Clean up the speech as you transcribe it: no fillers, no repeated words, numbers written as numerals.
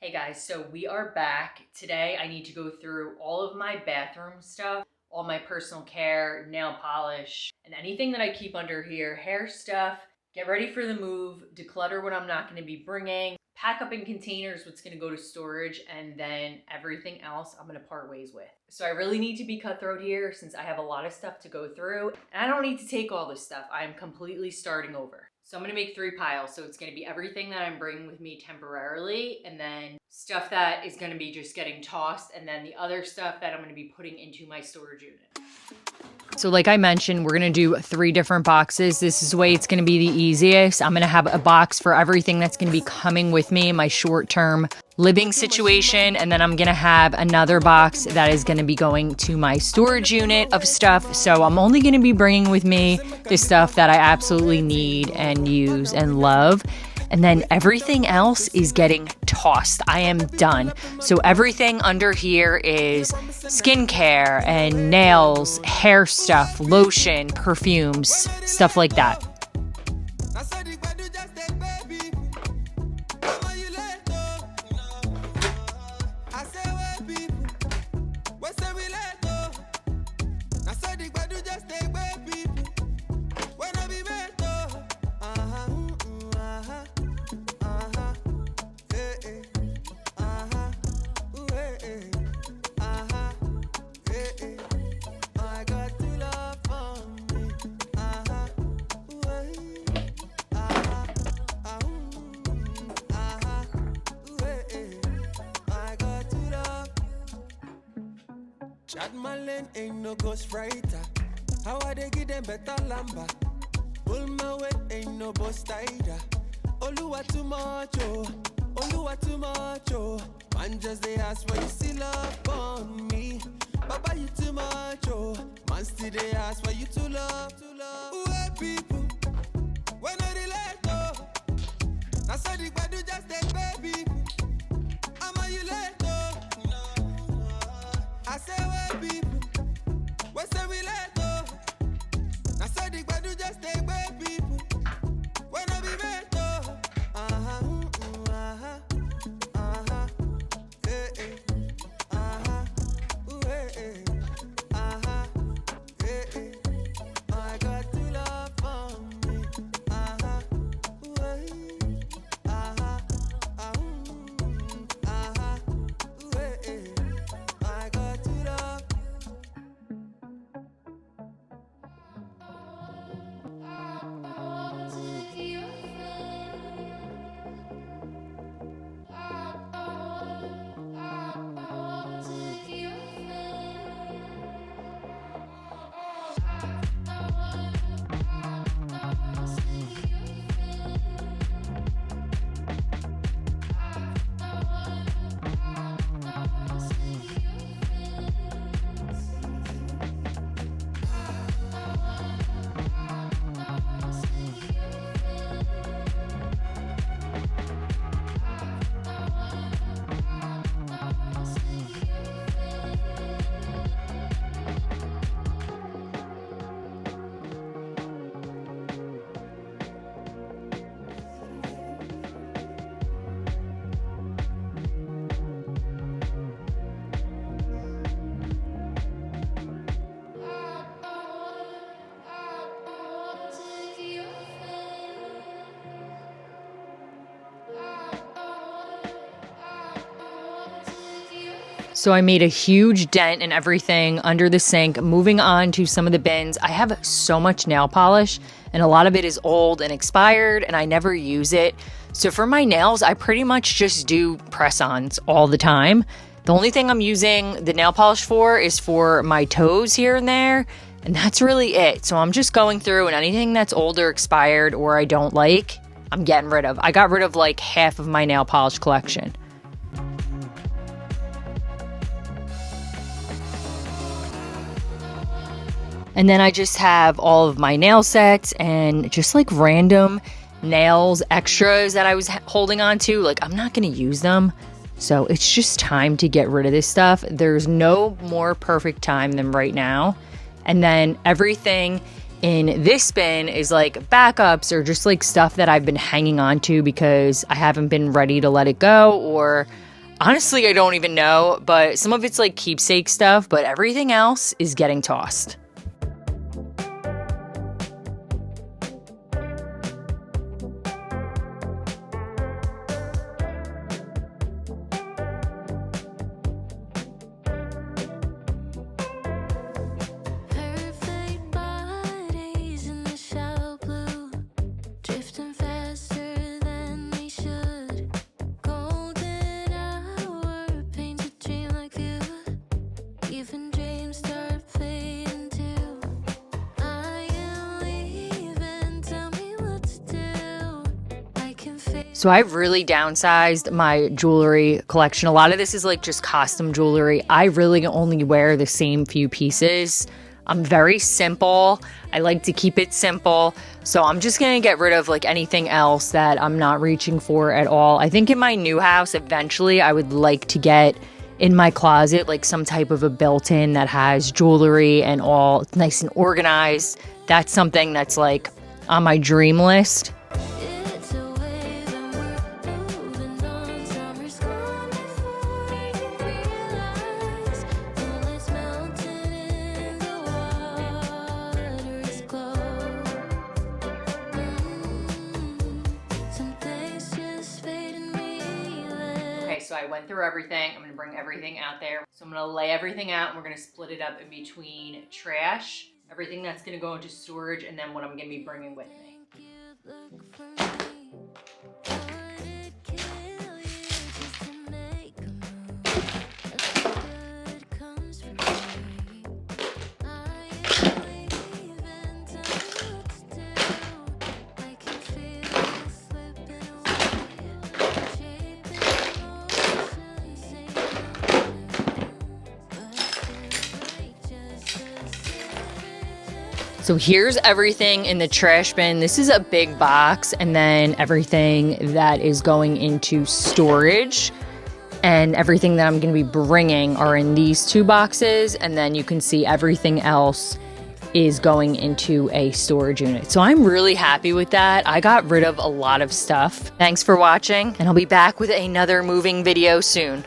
Hey guys, so we are back. Today I need to go through all of my bathroom stuff, all my personal care, nail polish, and anything that I keep under here, hair stuff, get ready for the move, declutter what I'm not going to be bringing, pack up in containers what's going to go to storage, and then everything else I'm going to part ways with. So I really need to be cutthroat here since I have a lot of stuff to go through, and I don't need to take all this stuff. I am completely starting over. So I'm gonna make 3 piles. So it's gonna be everything that I'm bringing with me temporarily, and then stuff that is gonna be just getting tossed, and then the other stuff that I'm gonna be putting into my storage unit. So like I mentioned, we're gonna do 3 different boxes. This is the way it's gonna be the easiest. I'm gonna have a box for everything that's gonna be coming with me in my short-term living situation, and then I'm gonna have another box that is gonna be going to my storage unit of stuff. So I'm only gonna be bringing with me the stuff that I absolutely need and use and love. And then everything else is getting tossed. I am done. So everything under here is skincare and nails, hair stuff, lotion, perfumes, stuff like that. Chat my lane ain't no ghostwriter. How I they give them better lamba? Pull my weight ain't no boss tighter. Oluwa too much, oh. Oluwa too much, oh. Man just they ask why you still love on me. Baba you too much, oh. Man still they ask why you too love. Who are people? When I relate, oh. I said the badu just take baby. Am you late, oh? I say where people, where say we let go. I said the badu just take where people, when I be met oh. Hey, hey. Hey, hey. Hey, hey. I got to love for me. So I made a huge dent in everything under the sink. Moving on to some of the bins. I have so much nail polish and a lot of it is old and expired and I never use it. So for my nails, I pretty much just do press-ons all the time. The only thing I'm using the nail polish for is for my toes here and there. And that's really it. So I'm just going through and anything that's old or expired or I don't like, I'm getting rid of. I got rid of like half of my nail polish collection. And then I just have all of my nail sets and just like random nails extras that I was holding on to. Like I'm not going to use them. So it's just time to get rid of this stuff. There's no more perfect time than right now. And then everything in this bin is like backups or just like stuff that I've been hanging on to because I haven't been ready to let it go, or Honestly, I don't even know, but some of it's like keepsake stuff, but everything else is getting tossed. So I've really downsized my jewelry collection. A lot of this is like just costume jewelry. I really only wear the same few pieces. I'm very simple. I like to keep it simple. So I'm just going to get rid of like anything else that I'm not reaching for at all. I think in my new house, eventually I would like to get in my closet like some type of a built-in that has jewelry and all nice and organized. That's something that's like on my dream list. So I went through everything. I'm gonna bring everything out there. So I'm gonna lay everything out and we're gonna split it up in between trash, everything that's gonna go into storage, and then what I'm gonna be bringing with me. So here's everything in the trash bin. This is a big box, and then everything that is going into storage and everything that I'm going to be bringing are in these two boxes, and then you can see everything else is going into a storage unit. So I'm really happy with that. I got rid of a lot of stuff. Thanks for watching, and I'll be back with another moving video soon.